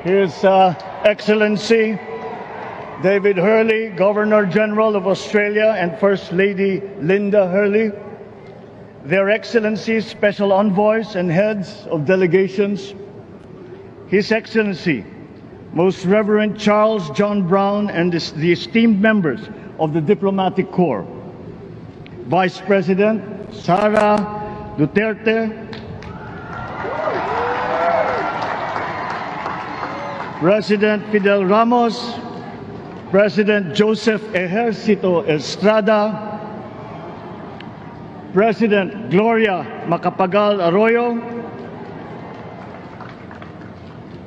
His Excellency David Hurley, Governor General of Australia, and First Lady Linda Hurley, Their Excellencies, Special Envoys, and Heads of Delegations, His Excellency, Most Reverend Charles John Brown, and the esteemed members of the Diplomatic Corps, Vice President Sara Duterte, President Fidel Ramos, President Joseph Ejercito Estrada, President Gloria Macapagal Arroyo,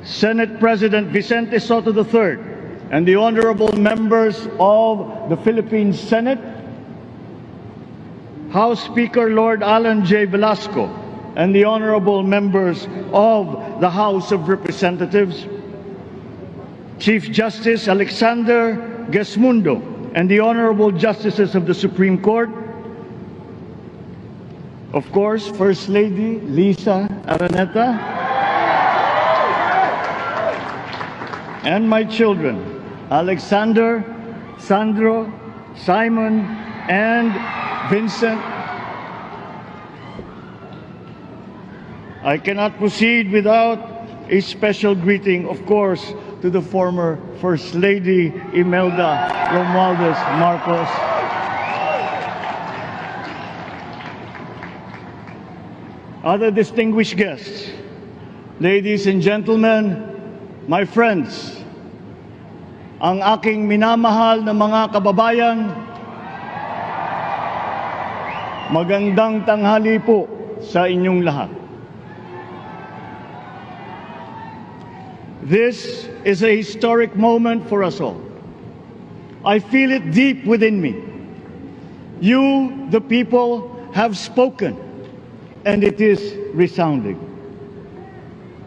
Senate President Vicente Soto III, and the honorable members of the Philippine Senate, House Speaker Lord Alan J. Velasco, and the honorable members of the House of Representatives, Chief Justice Alexander Gesmundo, and the honorable justices of the Supreme Court, of course, First Lady Lisa Araneta, and my children, Alexander, Sandro, Simon, and Vincent. I cannot proceed without a special greeting, of course, to the former First Lady Imelda Romualdez Marcos, other distinguished guests, ladies and gentlemen, my friends, ang aking minamahal na mga kababayan, magandang tanghali po sa inyong lahat. This is a historic moment for us all. I feel it deep within me. You, the people, have spoken, and it is resounding.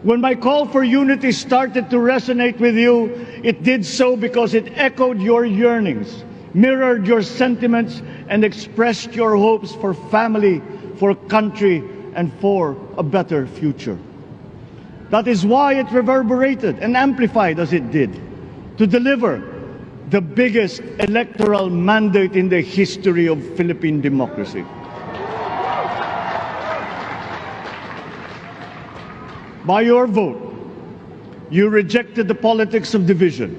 When my call for unity started to resonate with you, it did so because it echoed your yearnings, mirrored your sentiments, and expressed your hopes for family, for country, and for a better future. That is why it reverberated and amplified as it did, to deliver the biggest electoral mandate in the history of Philippine democracy. By your vote, you rejected the politics of division.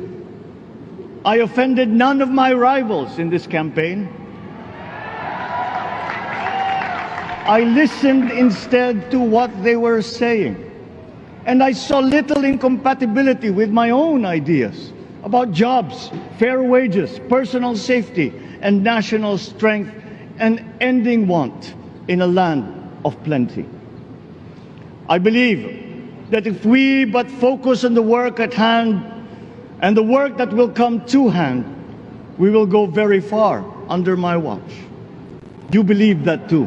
I offended none of my rivals in this campaign. I listened instead to what they were saying. And I saw little incompatibility with my own ideas about jobs, fair wages, personal safety, and national strength, and ending want in a land of plenty. I believe that if we but focus on the work at hand and the work that will come to hand, we will go very far under my watch. You believe that too.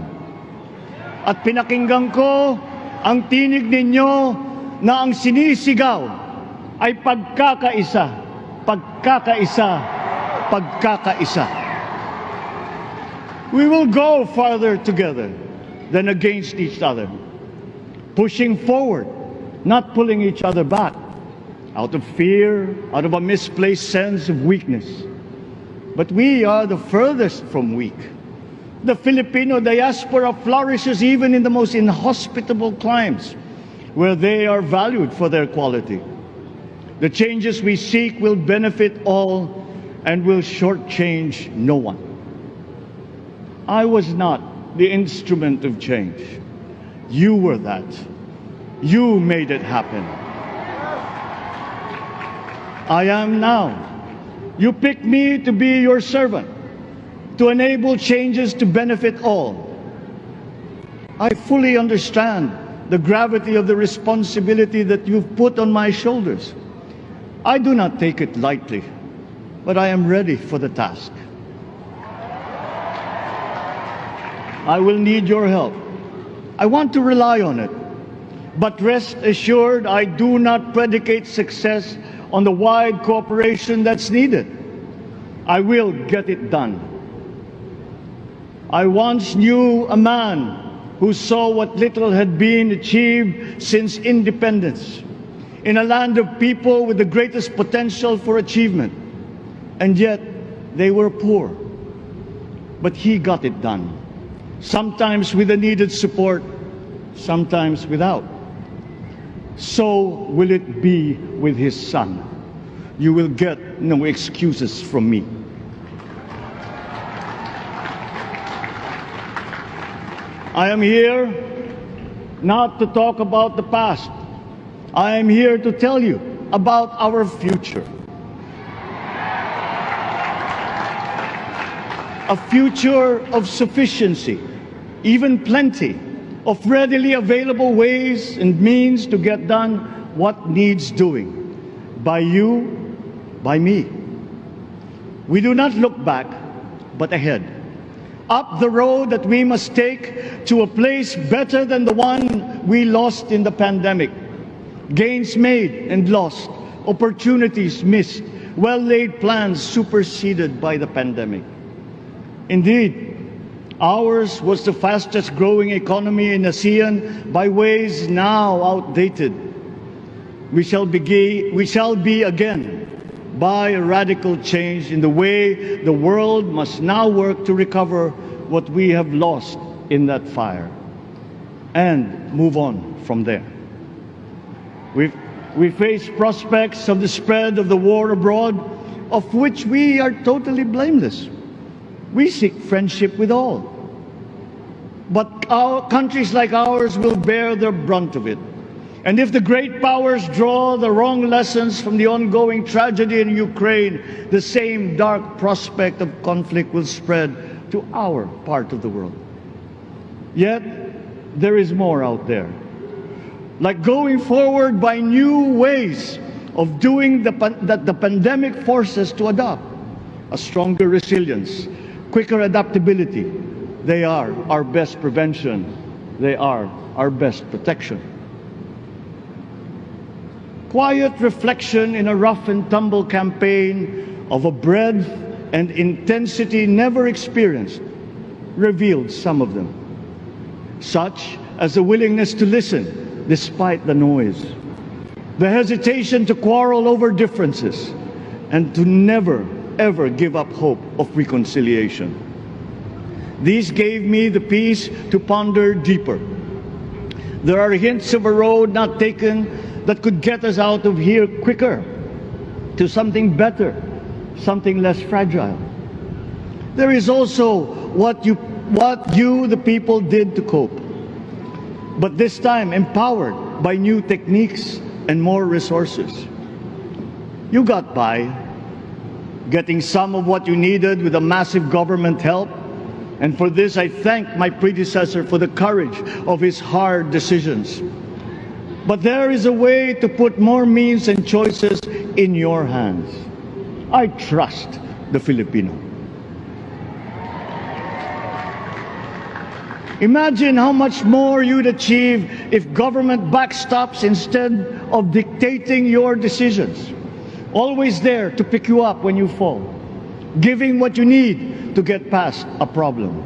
At pinakinggan ko ang tinig ninyo na ang sinisigaw ay pagkakaisa, pagkakaisa, pagkakaisa. We will go farther together than against each other, pushing forward, not pulling each other back, out of fear, out of a misplaced sense of weakness. But we are the furthest from weak. The Filipino diaspora flourishes even in the most inhospitable climes, where they are valued for their quality. The changes we seek will benefit all and will shortchange no one. I was not the instrument of change. You were that. You made it happen. I am now. You picked me to be your servant, to enable changes to benefit all. I fully understand the gravity of the responsibility that you've put on my shoulders. I do not take it lightly, but I am ready for the task. I will need your help. I want to rely on it. But rest assured, I do not predicate success on the wide cooperation that's needed. I will get it done. I once knew a man who saw what little had been achieved since independence. in a land of people with the greatest potential for achievement. And yet, they were poor. But he got it done, sometimes with the needed support, sometimes without. So will it be with his son. You will get no excuses from me. I am here not to talk about the past. I am here to tell you about our future. A future of sufficiency, even plenty, of readily available ways and means to get done what needs doing. By you, by me. We do not look back, but ahead. Up the road that we must take to a place better than the one we lost in the pandemic. Gains made and lost, opportunities missed, well-laid plans superseded by the pandemic. Indeed, ours was the fastest growing economy in ASEAN by ways now outdated. We shall be again by a radical change in the way the world must now work to recover what we have lost in that fire and move on from there. We face prospects of the spread of the war abroad, of which we are totally blameless. We seek friendship with all. But countries like ours will bear the brunt of it. And if the great powers draw the wrong lessons from the ongoing tragedy in Ukraine, the same dark prospect of conflict will spread to our part of the world. Yet, there is more out there. Like going forward by new ways of doing that the pandemic forces to adopt. A stronger resilience, quicker adaptability. They are our best prevention. They are our best protection. Quiet reflection in a rough and tumble campaign of a breadth and intensity never experienced revealed some of them, such as the willingness to listen despite the noise, the hesitation to quarrel over differences, and to never, ever give up hope of reconciliation. These gave me the peace to ponder deeper. There are hints of a road not taken that could get us out of here quicker to something better, something less fragile. There is also what you, the people, did to cope, but this time empowered by new techniques and more resources. You got by, getting some of what you needed with a massive government help, and for this I thank my predecessor for the courage of his hard decisions. But there is a way to put more means and choices in your hands. I trust the Filipino. Imagine how much more you'd achieve if government backstops instead of dictating your decisions. Always there to pick you up when you fall, giving what you need to get past a problem.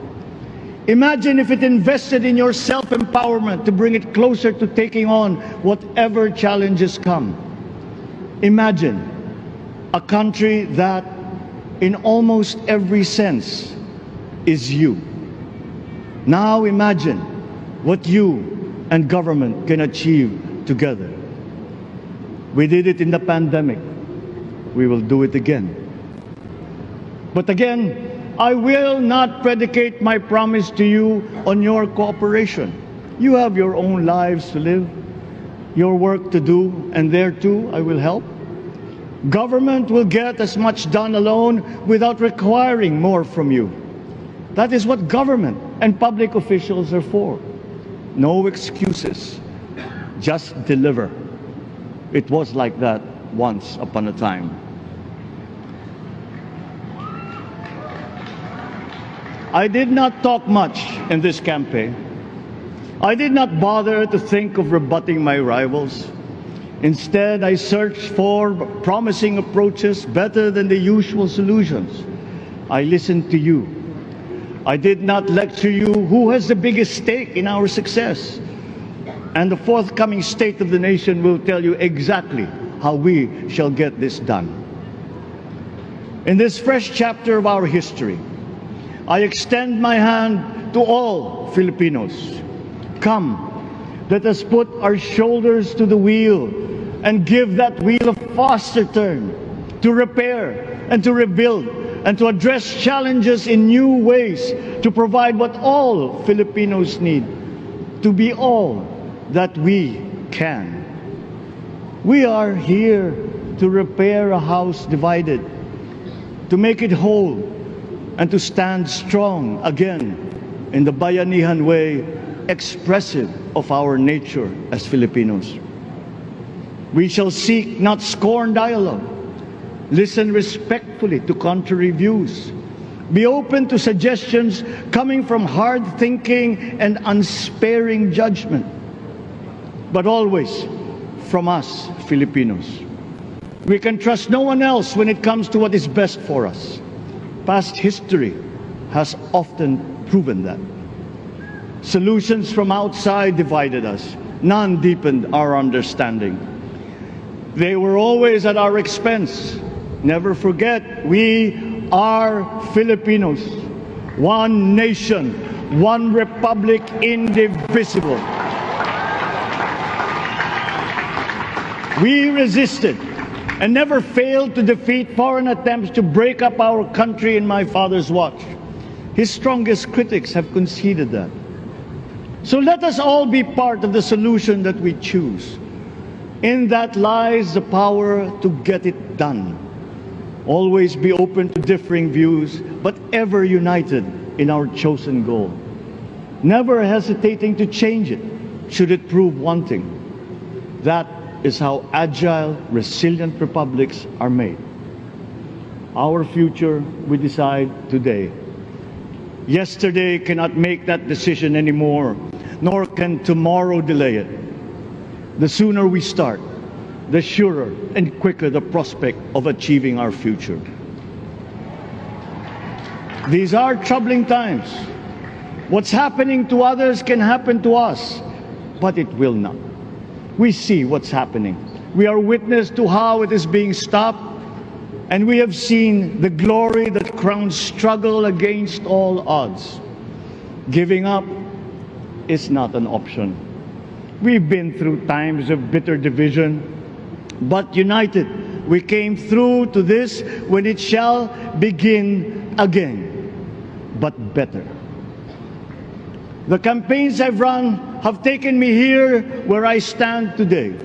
Imagine if it invested in your self-empowerment to bring it closer to taking on whatever challenges come. Imagine a country that, in almost every sense, is you. Now imagine what you and government can achieve together. We did it in the pandemic. We will do it again. But again, I will not predicate my promise to you on your cooperation. You have your own lives to live, your work to do, and there too I will help. Government will get as much done alone without requiring more from you. That is what government and public officials are for. No excuses, just deliver. It was like that once upon a time. I did not talk much in this campaign. I did not bother to think of rebutting my rivals. Instead, I searched for promising approaches better than the usual solutions. I listened to you. I did not lecture you who has the biggest stake in our success. and the forthcoming State of the Nation will tell you exactly how we shall get this done. In this fresh chapter of our history, I extend my hand to all Filipinos. Come, let us put our shoulders to the wheel and give that wheel a faster turn to repair and to rebuild and to address challenges in new ways, to provide what all Filipinos need, to be all that we can. We are here to repair a house divided, to make it whole, and to stand strong again in the bayanihan way, expressive of our nature as Filipinos. We shall seek, not scorn, dialogue. Listen respectfully to contrary views. Be open to suggestions coming from hard thinking and unsparing judgment. But always from us, Filipinos. We can trust no one else when it comes to what is best for us. Past history has often proven that. Solutions from outside divided us. None deepened our understanding. They were always at our expense. Never forget, we are Filipinos. One nation, one republic, indivisible. We resisted and never failed to defeat foreign attempts to break up our country in my father's watch. His strongest critics have conceded that. So let us all be part of the solution that we choose. In that lies the power to get it done. Always be open to differing views, but ever united in our chosen goal. Never hesitating to change it, should it prove wanting. That is how agile, resilient republics are made. Our future we decide today. Yesterday cannot make that decision anymore, nor can tomorrow delay it. The sooner we start, the surer and quicker the prospect of achieving our future. These are troubling times. What's happening to others can happen to us, but it will not. We see what's happening. We are witness to how it is being stopped, and we have seen the glory that crowns struggle against all odds. Giving up is not an option. We've been through times of bitter division, but united, we came through to this when it shall begin again, but better. The campaigns I've run have taken me here where I stand today.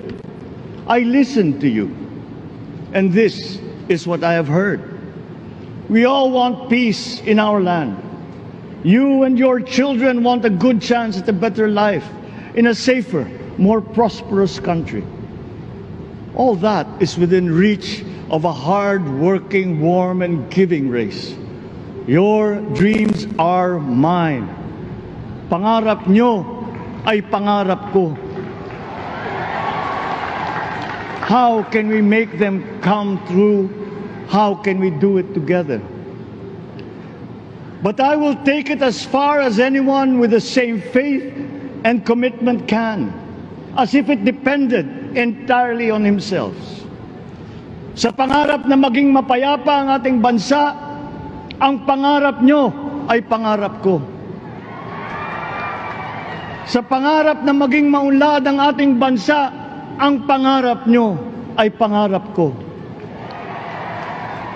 I listened to you, and this is what I have heard. We all want peace in our land. You and your children want a good chance at a better life in a safer, more prosperous country. All that is within reach of a hard-working, warm, and giving race. Your dreams are mine. Pangarap nyo ay pangarap ko. How can we make them come true? How can we do it together? But I will take it as far as anyone with the same faith and commitment can, as if it depended entirely on himself. Sa pangarap na maging mapayapa ang ating bansa, ang pangarap nyo ay pangarap ko. Sa pangarap na maging maunlad ang ating bansa, ang pangarap nyo ay pangarap ko.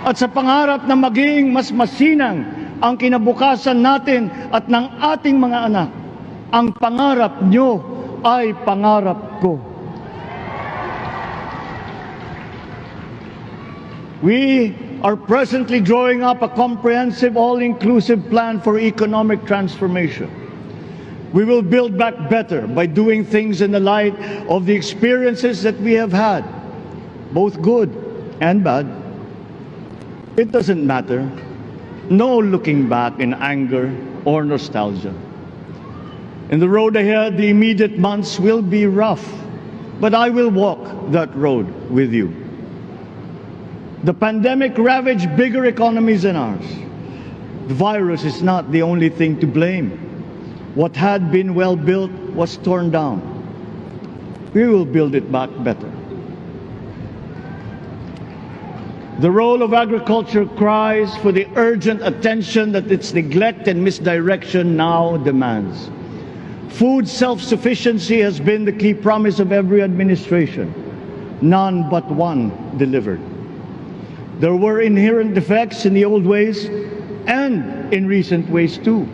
At sa pangarap na maging mas masinang ang kinabukasan natin at ng ating mga anak, ang pangarap nyo ay pangarap ko. We are presently drawing up a comprehensive, all-inclusive plan for economic transformation. We will build back better by doing things in the light of the experiences that we have had, both good and bad. It doesn't matter. No looking back in anger or nostalgia. In the road ahead, the immediate months will be rough, but I will walk that road with you. The pandemic ravaged bigger economies than ours. The virus is not the only thing to blame. What had been well built was torn down. we will build it back better. The role of agriculture cries for the urgent attention that its neglect and misdirection now demands. Food self-sufficiency has been the key promise of every administration. None but one delivered. There were inherent defects in the old ways and in recent ways too.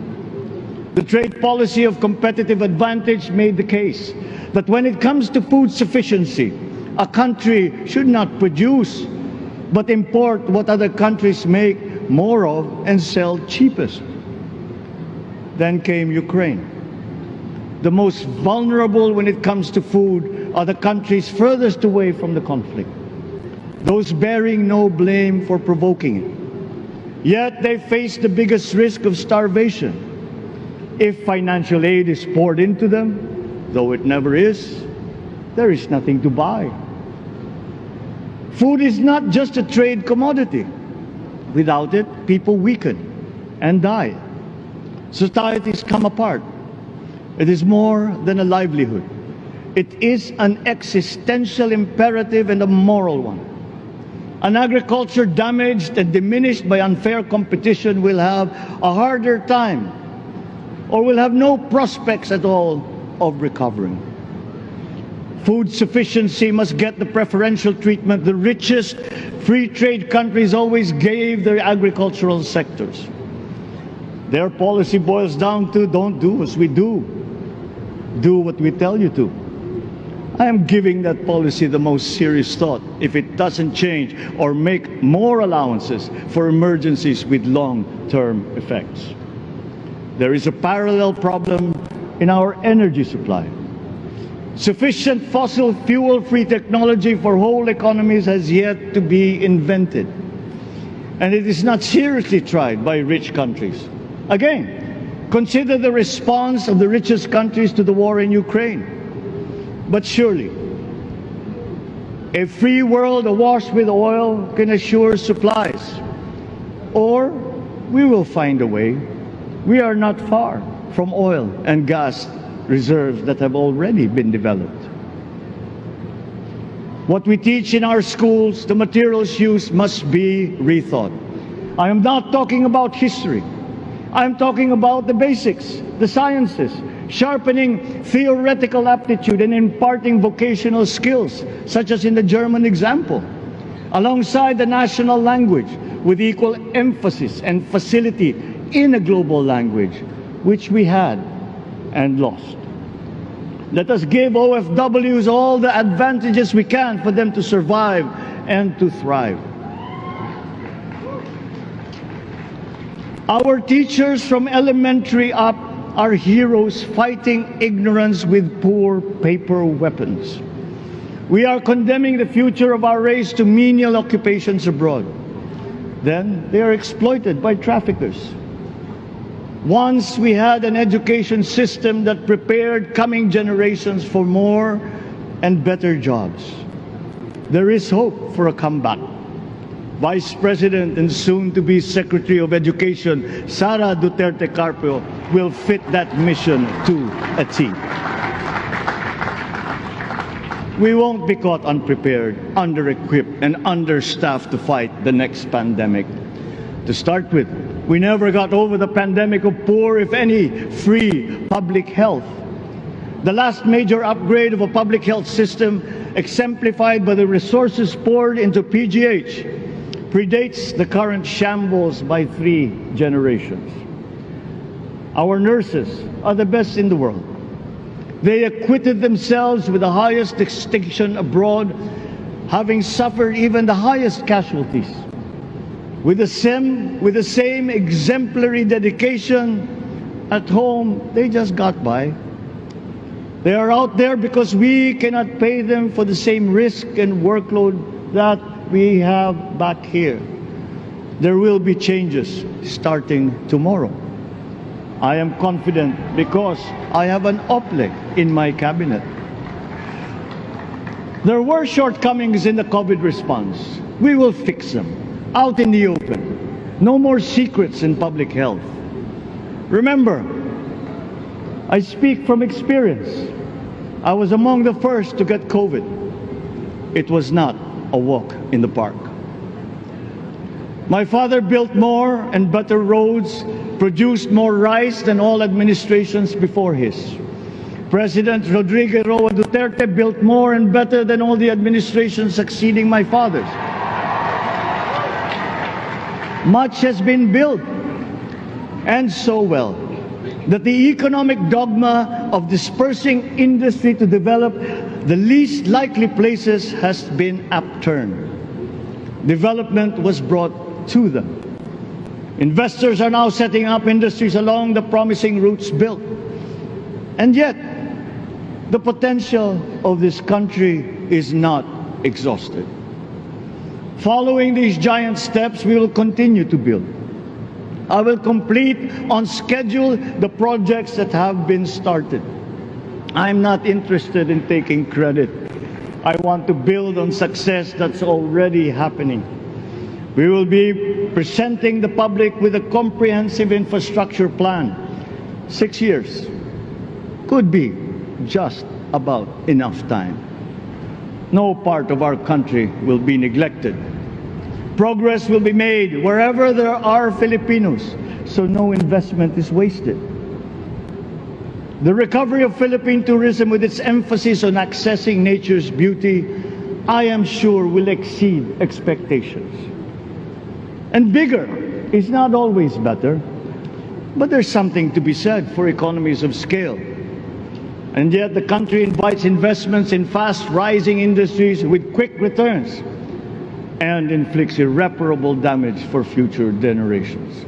The trade policy of competitive advantage made the case that when it comes to food sufficiency, a country should not produce but import what other countries make more of and sell cheapest. Then came Ukraine. The most vulnerable when it comes to food are the countries furthest away from the conflict, those bearing no blame for provoking it. Yet they face the biggest risk of starvation. If financial aid is poured into them, though it never is, there is nothing to buy. Food is not just a trade commodity. Without it, people weaken and die. Societies come apart. It is more than a livelihood. It is an existential imperative and a moral one. An agriculture damaged and diminished by unfair competition will have a harder time or will have no prospects at all of recovering. Food sufficiency must get the preferential treatment the richest free trade countries always gave their agricultural sectors. Their policy boils down to don't do as we do. Do what we tell you to. I am giving that policy the most serious thought if it doesn't change or make more allowances for emergencies with long-term effects. There is a parallel problem in our energy supply. Sufficient fossil fuel-free technology for whole economies has yet to be invented. And it is not seriously tried by rich countries. Again, consider the response of the richest countries to the war in Ukraine. But surely, a free world awash with oil can assure supplies. Or we will find a way. We are not far from oil and gas reserves that have already been developed. What we teach in our schools, the materials used must be rethought. I am not talking about history. I am talking about the basics, the sciences, sharpening theoretical aptitude and imparting vocational skills, such as in the German example, alongside the national language with equal emphasis and facility in a global language, which we had and lost. Let us give OFWs all the advantages we can for them to survive and to thrive. Our teachers from elementary up are heroes fighting ignorance with poor paper weapons. We are condemning the future of our race to menial occupations abroad. Then they are exploited by traffickers. Once we had an education system that prepared coming generations for more and better jobs. There is hope for a comeback. Vice President and soon-to-be Secretary of Education, Sara Duterte Carpio, will fit that mission to a T. We won't be caught unprepared, under-equipped, and understaffed to fight the next pandemic. To start with, we never got over the pandemic of poor, if any, free public health. The last major upgrade of a public health system, exemplified by the resources poured into PGH, predates the current shambles by 3 generations. Our nurses are the best in the world. They acquitted themselves with the highest distinction abroad, having suffered even the highest casualties. With the same exemplary dedication at home, they just got by. They are out there because we cannot pay them for the same risk and workload that we have back here. There will be changes starting tomorrow. I am confident because I have an OPLE in my cabinet. There were shortcomings in the COVID response. We will fix them out in the open. No more secrets in public health. Remember, I speak from experience. I was among the first to get COVID. It was not a walk in the park. My father built more and better roads, produced more rice than all administrations before his. President Rodrigo Roa Duterte built more and better than all the administrations succeeding my father's. Much has been built, and so well, that the economic dogma of dispersing industry to develop the least likely places has been upturned. Development was brought to them. Investors are now setting up industries along the promising routes built. And yet, the potential of this country is not exhausted. Following these giant steps, we will continue to build. I will complete on schedule the projects that have been started. I'm not interested in taking credit. I want to build on success that's already happening. We will be presenting the public with a comprehensive infrastructure plan. 6 years could be just about enough time. No part of our country will be neglected. Progress will be made wherever there are Filipinos, so no investment is wasted. The recovery of Philippine tourism, with its emphasis on accessing nature's beauty, I am sure will exceed expectations. And bigger is not always better, but there's something to be said for economies of scale. And yet the country invites investments in fast-rising industries with quick returns and inflicts irreparable damage for future generations.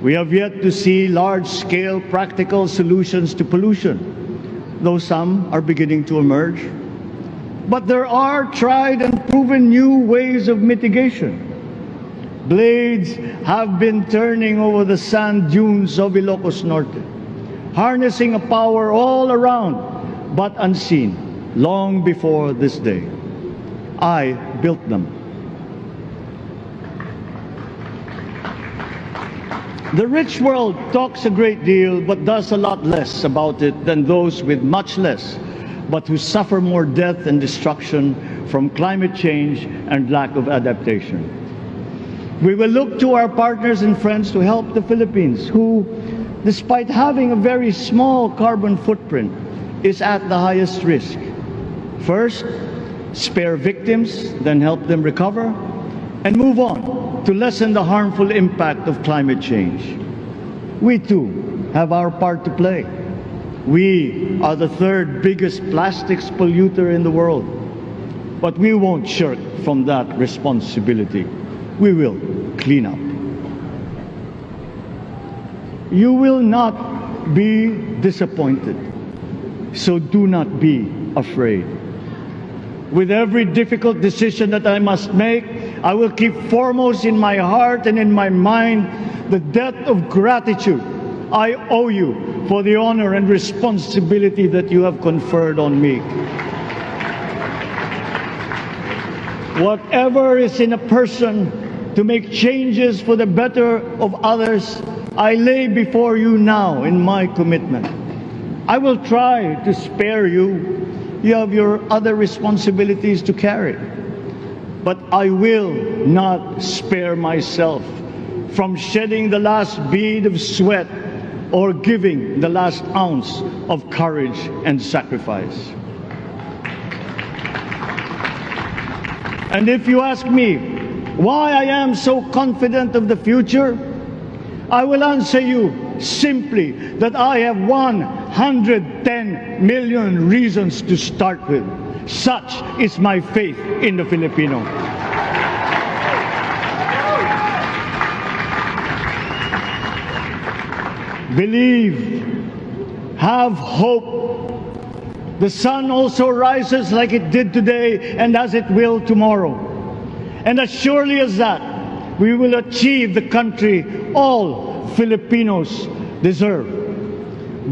We have yet to see large-scale practical solutions to pollution, though some are beginning to emerge. But there are tried and proven new ways of mitigation. Blades have been turning over the sand dunes of Ilocos Norte, harnessing a power all around but unseen long before this day. I built them. The rich world talks a great deal but does a lot less about it than those with much less, but who suffer more death and destruction from climate change and lack of adaptation. We will look to our partners and friends to help the Philippines, who, despite having a very small carbon footprint, is at the highest risk. First, spare victims, then help them recover, and move on to lessen the harmful impact of climate change. We too have our part to play. We are the third biggest plastics polluter in the world, but we won't shirk from that responsibility. We will clean up. You will not be disappointed, so do not be afraid. With every difficult decision that I must make, I will keep foremost in my heart and in my mind the debt of gratitude I owe you for the honor and responsibility that you have conferred on me. Whatever is in a person to make changes for the better of others, I lay before you now in my commitment. I will try to spare you. You have your other responsibilities to carry. But I will not spare myself from shedding the last bead of sweat or giving the last ounce of courage and sacrifice. And if you ask me why I am so confident of the future, I will answer you simply that I have 110 million reasons to start with. Such is my faith in the Filipino. Believe, have hope. The sun also rises like it did today and as it will tomorrow. And as surely as that, we will achieve the country all Filipinos deserve.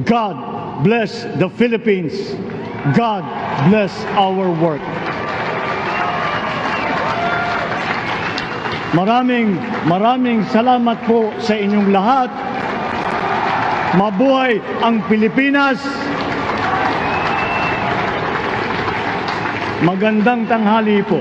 God bless the Philippines. God bless our work. Maraming salamat po sa inyong lahat. Mabuhay ang Pilipinas. Magandang tanghali po.